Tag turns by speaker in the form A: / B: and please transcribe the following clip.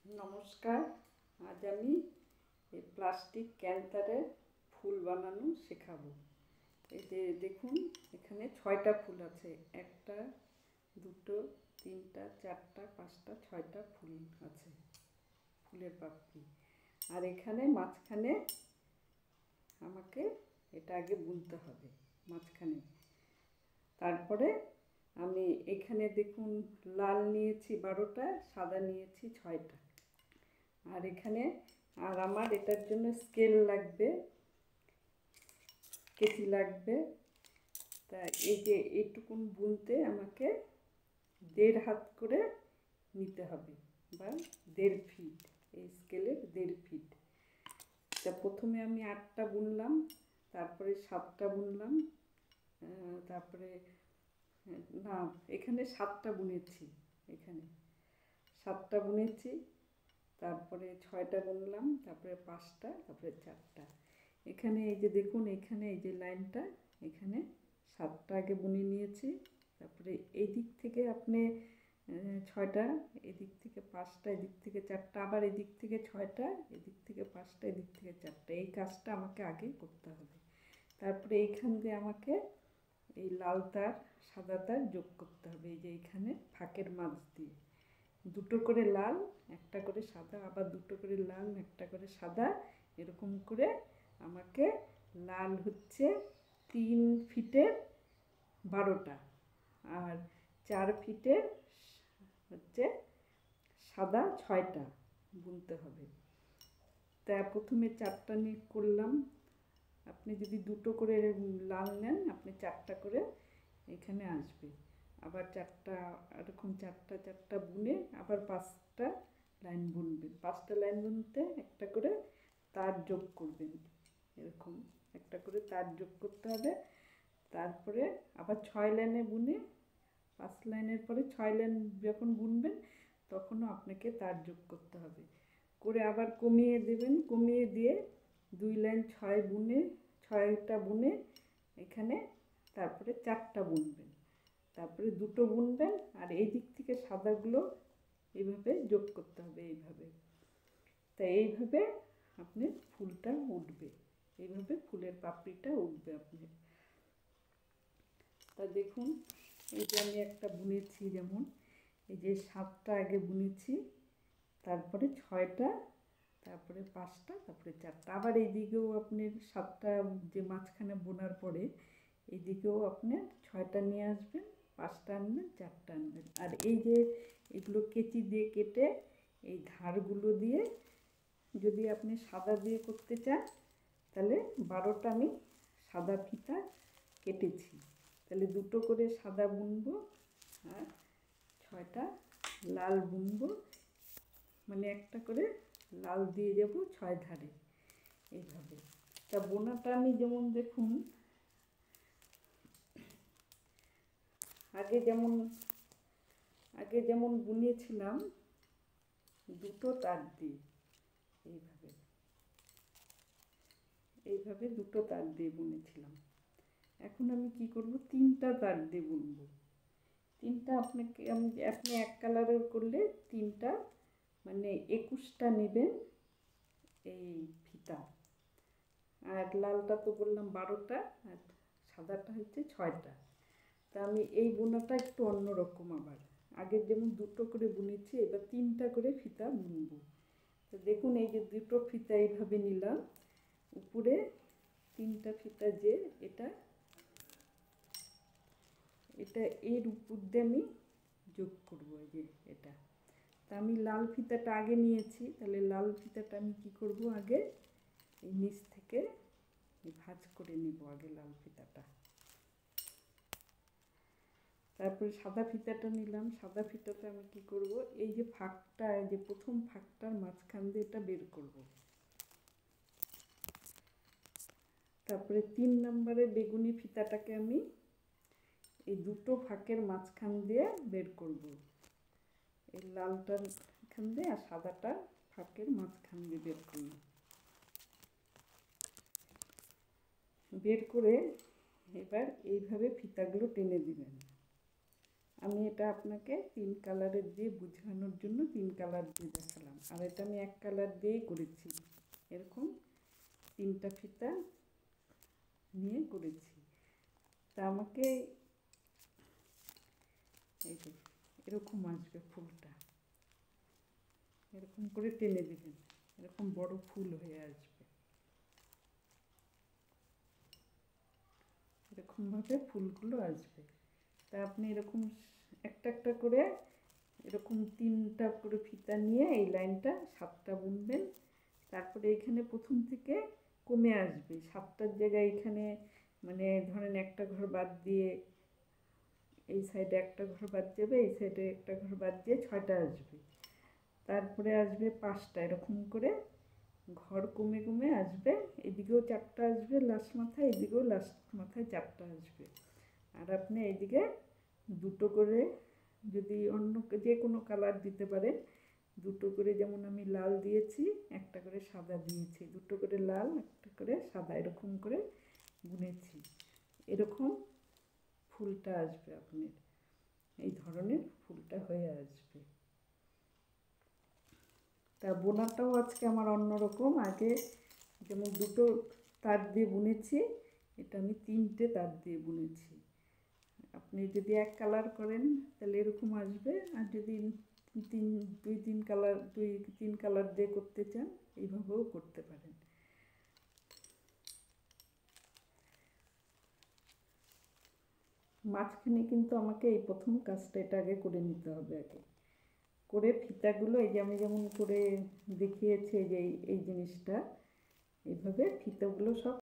A: নমস্কার। আজ আমি এই প্লাস্টিক ক্যান্থারে ফুল বানানো শেখাবো। এই যে দেখুন, এখানে 6টা ফুল আছে। একটা, দুটো, তিনটা, চারটা, পাঁচটা, 6টা ফুল আছে, ফুলের পাপড়ি। আর এখানে মাঝখানে আমাকে এটা আগে বুনতে হবে মাঝখানে। তারপরে আমি এখানে দেখুন লাল নিয়েছি 12টা, সাদা নিয়েছি 6টা। আর এখানে আমার এটার জন্য স্কেল লাগবে, কেচি লাগবে। তা এই যে এইটুকুন বুনতে আমাকে 1.5 হাত করে নিতে হবে, বা 1.5 ফিট, এই স্কেলের 1.5 ফিট। তা প্রথমে আমি 8টা বুনলাম, তারপরে 7টা বুনলাম, তারপরে না, এখানে 7টা বুনেছি, এখানে 7টা বুনেছি, তারপরে 6টা বুনলাম, তারপরে 5টা, তারপরে 4টা। এখানে এই যে দেখুন, এখানে এই যে লাইনটা, এখানে 7টা আগে বুনে নিয়েছি। তারপরে এই দিক থেকে আপনি 6টা, এদিক থেকে 5টা, এদিক থেকে 4টা, আবার এদিক থেকে 6টা, এদিক থেকে 5টা, এদিক থেকে 4টা। এই কাজটা আমাকে আগে করতে হবে। তারপরে এইখান দিয়ে আমাকে এই লাল তার সাদা তার যোগ করতে হবে। এই যে এখানে ফাঁকের মাঝ দিয়ে 2টো করে লাল, একটা করে সাদা, আবার 2টো করে লাল, একটা করে সাদা, এরকম করে আমাকে লাল হচ্ছে 3 ফিটের 12টা, আর 4 ফিটের হচ্ছে সাদা 6টা বুনতে হবে। তা প্রথমে 4টা নিয়ে করলাম। আপনি যদি 2টো করে লাল নেন, আপনি 4টা করে এখানে আসবে। আবার 4টা, এরকম 4টা 4টা বুনে আবার 5টা লাইন বুনবেন। 5টা লাইন বুনতে একটা করে তার যোগ করবেন, এরকম একটা করে তার যোগ করতে হবে। তারপরে আবার 6 লাইনে বুনে, 5 লাইনের পরে 6 লাইন যখন বুনবেন তখনও আপনাকে তার যোগ করতে হবে। করে আবার কমিয়ে দেবেন, কমিয়ে দিয়ে 2 লাইন 6 বুনে, 6টা বুনে এখানে তারপরে 4টা বুনবেন, তারপরে 2টো বুনবেন, আর এই দিক থেকে সাদাগুলো এইভাবে যোগ করতে হবে, এইভাবে। তাই এইভাবে আপনি ফুলটা উঠবে, এইভাবে ফুলের পাপড়িটা উঠবে আপনার। তা দেখুন, এই যে আমি একটা বুনেছি, যেমন এই যে 7টা আগে বুনেছি, তারপরে 6টা, তারপরে 5টা, তারপরে 4টা। আবার এইদিকেও আপনি 7টা যে মাঝখানে বোনার পরে এইদিকেও আপনি 6টা নিয়ে আসবেন, 5টা আনবেন, 4টা আনবেন। আর এই যে এগুলো কেচি দিয়ে কেটে এই ধারগুলো দিয়ে যদি আপনি সাদা দিয়ে করতে চান, তাহলে 12টা আমি সাদা ফিতা কেটেছি। তাহলে 2টো করে সাদা বুনবো আর 6টা লাল বুনবো, মানে একটা করে লাল দিয়ে যাব 6 ধারে, এইভাবে। তা বোনাটা আমি যেমন দেখুন, আগে যেমন বুনিয়েছিলাম 2টো তার দিয়ে, এইভাবে এইভাবে 2টো তার দিয়ে বুনেছিলাম। এখন আমি কি করব, 3টা তার দিয়ে বুনবো। 3টা আপনি এক কালারের করলে 3টা, মানে 21টা নেবেন এই ফিতা। আর লালটা তো বললাম 12টা, আর সাদাটা হচ্ছে 6টা। তা আমি এই বোনাটা একটু অন্যরকম। আবার আগের যেমন 2টো করে বুনেছি, এবার 3টা করে ফিতা বুনবো। তো দেখুন, এই যে 2টো ফিতা এইভাবে নিলাম, উপরে 3টা ফিতা, যে এটা এর উপর দিয়ে আমি যোগ করবো, এই যে এটা। তা আমি লাল ফিতাটা আগে নিয়েছি, তাহলে লাল ফিতাটা আমি কি করব, আগে এই নিচ থেকে ভাঁজ করে নিব আগে লাল ফিতাটা। তারপরে সাদা ফিতাটা নিলাম, সাদা ফিতাটা আমি কি করব, এই যে ফাঁকটা, এই যে প্রথম ফাঁকটার মাঝখান দিয়ে এটা বের করব। তারপরে 3 নম্বরে বেগুনি ফিতাটাকে আমি এই 2টো ফাঁকের মাঝখান দিয়ে বের করব, এই লালটার এখান দিয়ে আর সাদাটা ফাঁকের মাঝখান দিয়ে বের করব। বের করে এবার এইভাবে ফিতাগুলো টেনে দিবেন, আমি এটা আপনাকে 3 কালারের দিয়ে বোঝানোর জন্য 3 কালার দিয়ে দেখালাম, আর এটা আমি 1 কালার দিয়েই করেছি। এরকম 3টা ফিতা নিয়ে করেছি। তা আমাকে এই যে এরকম আসবে ফুলটা, এরকম করে টেনে দিবেন, এরকম বড় ফুল হয়ে আসবে। এরকমভাবে ফুলগুলো আসবে। তা আপনি এরকম একটা একটা করে এরকম 3টা করে ফিতা নিয়ে এই লাইনটা 7টা বুনবেন। তারপরে এখানে প্রথম থেকে কমে আসবে 7টার জায়গায় এখানে মানে ধরেন একটা ঘর বাদ দিয়ে এই সাইডে একটা ঘর বাদ যাবে, এই সাইডে একটা ঘর বাদ দিয়ে 6টা আসবে। তারপরে আসবে 5টা, এরকম করে ঘর কমে কমে আসবে। এদিকেও 4টা আসবে লাস্ট মাথায়, এদিকেও লাস্ট মাথায় 4টা আসবে। আর আপনি এইদিকে দুটো করে যদি অন্য যে কোনো কালার দিতে পারেন, দুটো করে, যেমন আমি লাল দিয়েছি, একটা করে সাদা দিয়েছি, দুটো করে লাল একটা করে সাদা, এরকম করে বুনেছি। এরকম ফুলটা আসবে আপনার, এই ধরনের ফুলটা হয়ে আসবে। তা বোনাটাও আজকে আমার অন্যরকম। আগে যেমন দুটো তার দিয়ে বুনেছি, এটা আমি 3টে তার দিয়ে বুনেছি। আপনি যদি 1 কালার করেন তাহলে এরকম আসবে, আর যদি 2-3 কালার 2-3 কালার দিয়ে করতে চান এইভাবেও করতে পারেন। মাঝখানে কিন্তু আমাকে এই প্রথম কাজটা এটা আগে করে নিতে হবে। আগে করে ফিতাগুলো এই যে আমি যেমন করে দেখিয়েছি, এই যে এই জিনিসটা এইভাবে ফিতাগুলো সব